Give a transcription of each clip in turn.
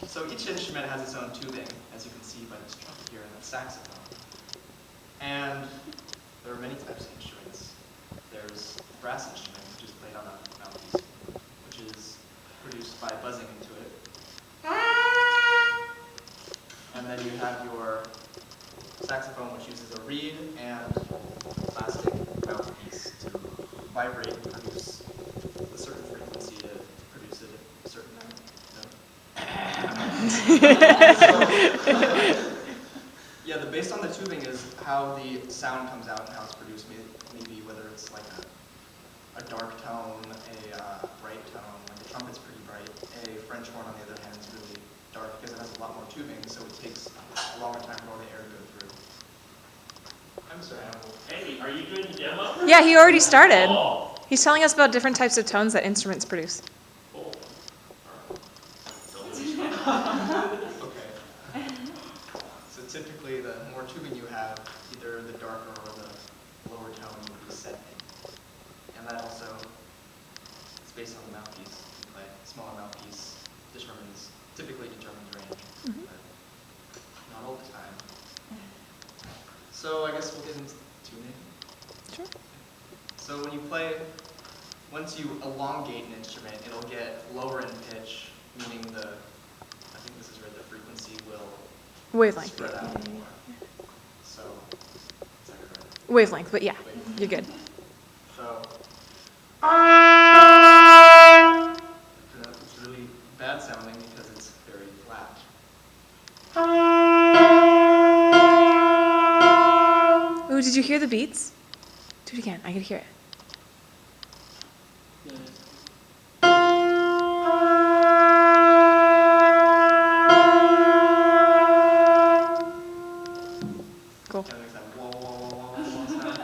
So each instrument has its own tubing, as you can see by this trumpet here and the saxophone. And there are many types of instruments. There's a brass instrument, which is played on a mouthpiece, which is produced by buzzing into it. And then you have your saxophone, which uses a reed and plastic mouthpiece to vibrate and produce a certain frequency to produce a certain note. Based on the tubing is how the sound comes out and how it's produced. Maybe whether it's like a dark tone, a bright tone. Like the trumpet's pretty bright. A French horn, on the other hand, is really dark because it has a lot more tubing, so it takes a longer time for all the air to go through. I'm sorry, Apple. Hey, are you doing the demo? Yeah, he already started. Oh. He's telling us about different types of tones that instruments produce. Cool. Okay. So typically, the more tubing you have, either the darker or the lower tone will be set in. And that also is based on the mouthpiece. Like smaller mouthpiece typically determines range, but not all the time. So I guess we'll get into tuning. Sure. So when you play, once you elongate an instrument, it'll get lower in pitch, meaning I think this is where the frequency will Wavelength. spread out more. So, is that correct? Wavelength, but yeah, you're good. So, it's really bad sounding because it's very flat. Ooh, did you hear the beats? Do it again, I could hear it. Cool. Kind of makes that wah, wah, wah, wah, wah, wah sound.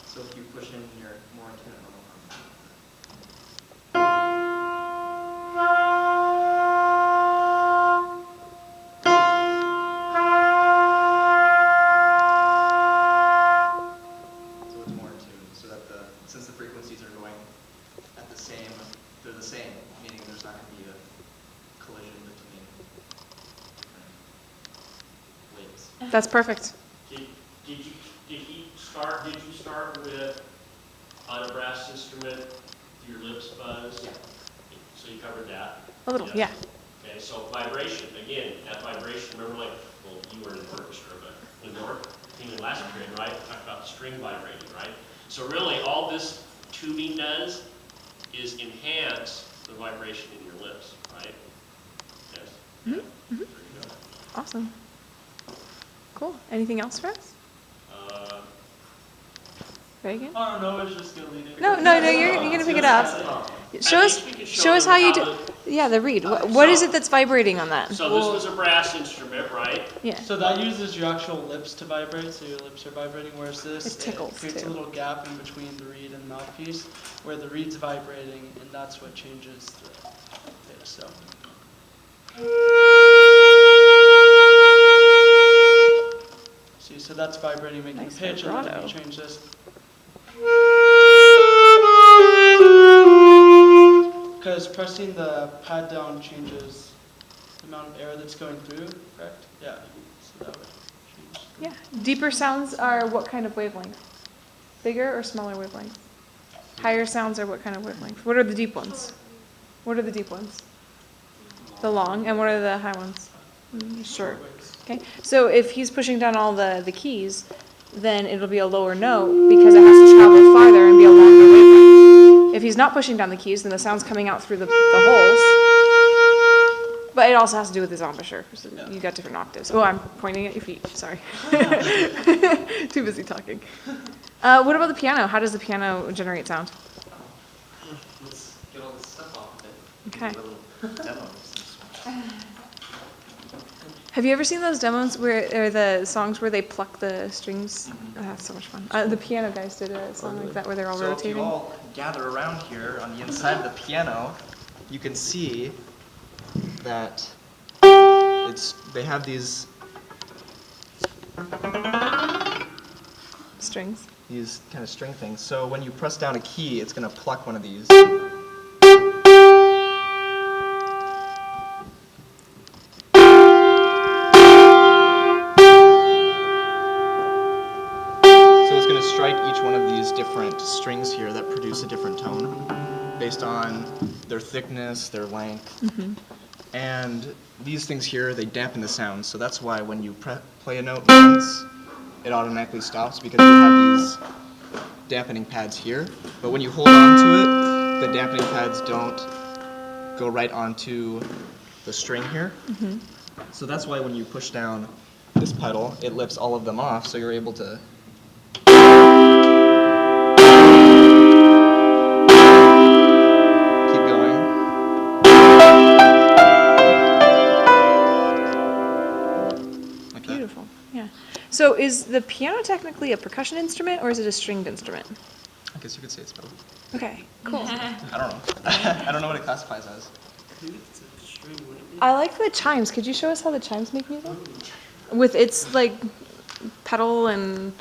So if you push in your more intimate level. So it's more in tune, so that since the frequencies are going at they're the same, meaning there's not going to be a collision between different waves. That's perfect. Did you start with on a brass instrument your lips buzzed? Yeah. So you covered that? A little, yeah. Okay, so vibration, again, that vibration, remember well, you were in an orchestra, but when Norm came in last period, right, we talked about the string vibrating, right? So really all this tubing does is enhance the vibration in your lips, right? Yes? Mhm, Yeah. mhm. There you go. Awesome. Cool. Anything else for us? Reagan? Oh, no, it's just going to lead it. No, you're gonna pick it up. Show us how you do. Yeah, the reed. What is it that's vibrating on that? So this was a brass instrument, right? Yeah. So that uses your actual lips to vibrate, so your lips are vibrating, whereas this It tickles, creates too. a little gap in between the reed and the mouthpiece, where the reed's vibrating, and that's what changes the pitch. So. See, so that's vibrating, making Nice pitch, and then vibrato. if you change this. Because pressing the pad down changes the amount of air that's going through, correct? Yeah. So that would change. Yeah. Deeper sounds are what kind of wavelength? Bigger or smaller wavelength? Higher sounds are what kind of wavelength? What are the deep ones? What are the deep ones? The long. And what are the high ones? Short. Okay. So if he's pushing down all the keys, then it'll be a lower note because it has to travel farther and be a longer wavelength. If he's not pushing down the keys, then the sound's coming out through the holes. But it also has to do with his embouchure. So you got different octaves. Oh, I'm pointing at your feet. Sorry. Too busy talking. What about the piano? How does the piano generate sound? Let's get all this stuff off of it. Okay. Do a little demo of this one. Have you ever seen those demos or the songs where they pluck the strings? Oh, that's so much fun. The piano guys did a song like that where they're all So if rotating. you all gather around here on the inside of the piano, you can see that they have these Strings. kind of string things. So when you press down a key, it's going to pluck one of these. based on their thickness, their length. And these things here, they dampen the sound. So that's why when you play a note once, it automatically stops because you have these dampening pads here. But when you hold on to it, the dampening pads don't go right onto the string here. So that's why when you push down this pedal, it lifts all of them off, so you're able to keep going. Like that. Beautiful, yeah. So is the piano technically a percussion instrument, or is it a stringed instrument? I guess you could say it's both. Okay, cool. I don't know. I don't know what it classifies as. I like the chimes. Could you show us how the chimes make music? With its like pedal and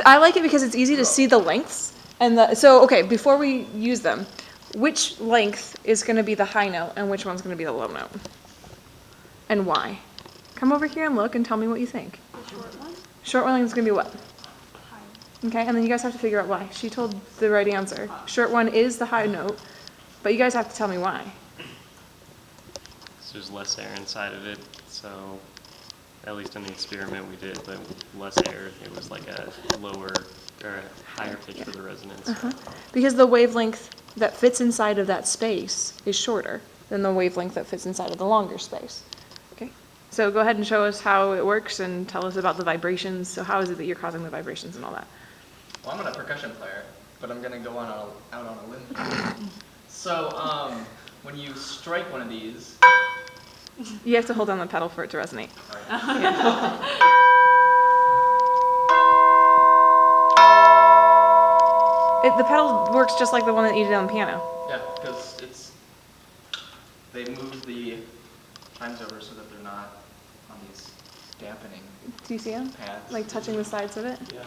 I like it because it's easy to see the lengths and so okay, before we use them, which length is going to be the high note and which one's going to be the low note? And why? Come over here and look and tell me what you think. The short one? Short one is going to be what? Higher. Okay, and then you guys have to figure out why. She told the right answer. Short one is the high note, but you guys have to tell me why. So there's less air inside of it, so at least in the experiment we did, the less air, it was like a lower or a higher pitch for the resonance. Because the wavelength that fits inside of that space is shorter than the wavelength that fits inside of the longer space. Okay, so go ahead and show us how it works and tell us about the vibrations. So how is it that you're causing the vibrations and all that? Well, I'm not a percussion player, but I'm going to go out on a limb. So, when you strike one of these, You have to hold down the pedal for it to resonate. The pedal works just like the one that you did on the piano. yeah, because they move the chimes over so that they're not on these dampening Do you see them? pads. Like touching the sides of it? Yeah.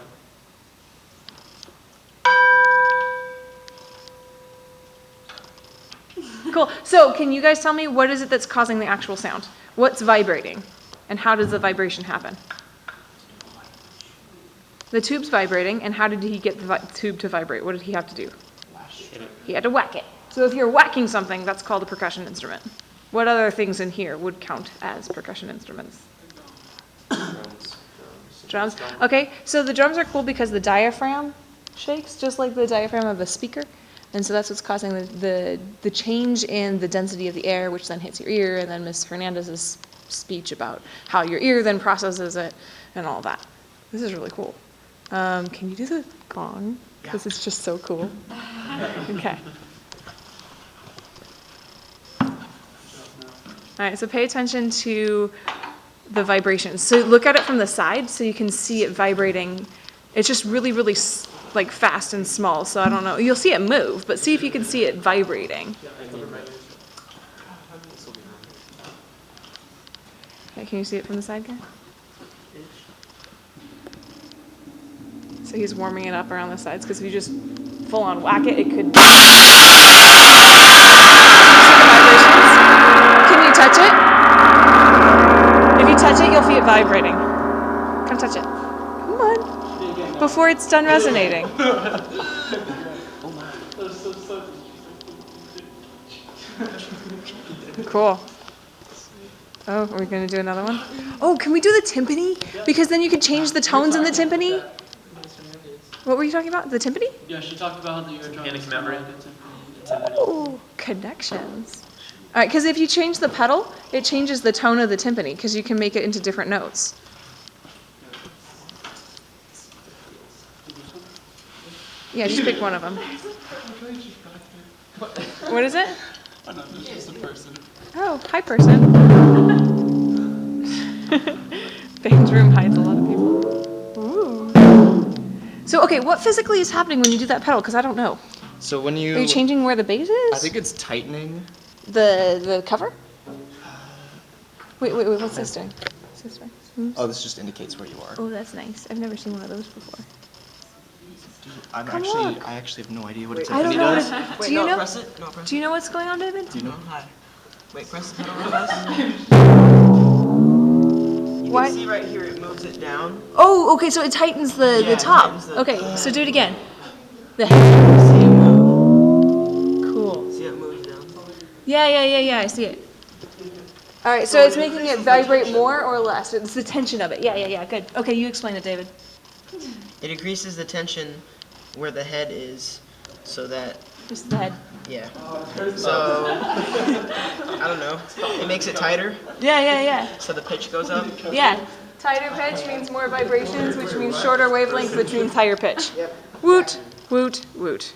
Cool. So can you guys tell me what is it that's causing the actual sound? What's vibrating? And how does the vibration happen? The tube's vibrating, and how did he get the tube to vibrate? What did he have to do? Hit it. He had to whack it. So if you're whacking something, that's called a percussion instrument. What other things in here would count as percussion instruments? Drums. Drums. Okay, so the drums are cool because the diaphragm shakes, just like the diaphragm of a speaker. And so that's what's causing the change in the density of the air, which then hits your ear, and then Ms. Hernandez's speech about how your ear then processes it and all that. This is really cool. Can you do the gong? Because it's just so cool. Okay. All right, so pay attention to the vibrations. So look at it from the side so you can see it vibrating. It's just really, really like fast and small, so I don't know. You'll see it move, but see if you can see it vibrating. Okay, can you see it from the side, guy? So he's warming it up around the sides, because if you just full on whack it, it could... Can you touch it? If you touch it, you'll feel it vibrating. Come touch it. Come on. Before it's done resonating. Cool. Oh, are we going to do another one? Oh, can we do the timpani? Because then you could change the tones in the timpani. What were you talking about? The timpani? Yeah, she talked about how the eardrum Panic is memory. kind of like a timpani. Oh, connections. All right, because if you change the pedal, it changes the tone of the timpani, because you can make it into different notes. Yeah, just pick one of them. What is it? Oh, no, this is just a person. Oh, hi, person. Ben's room hides a lot of people. Ooh. So, okay, what physically is happening when you do that pedal? Because I don't know. So when Are you changing where the bass is? I think it's tightening. The cover? Wait, what's this doing? What's this doing? Oh, this just indicates where you are. Oh, that's nice. I've never seen one of those before. I Come actually have no idea what Wait, it I don't know. What Wait, do you no, know? press it. No, press Do you know what's going on, David? Do you know? Hi. Wait, press the pedal real fast. You Why- can see right here, it moves it down. Oh, okay, so it tightens the Yeah, it top. tightens the- Okay, so do it again. The See it move. Cool. See it Yeah, I see it. All right, so it's making it vibrate more or less? It's the tension of it. Yeah, good. Okay, you explain it, David. It increases the tension where the head is, so that, Just the head. yeah. So, I don't know, it makes it tighter, Yeah. so the pitch goes up. Yeah. Tighter pitch means more vibrations, which means shorter wavelength, which means higher pitch. Woot, woot, woot.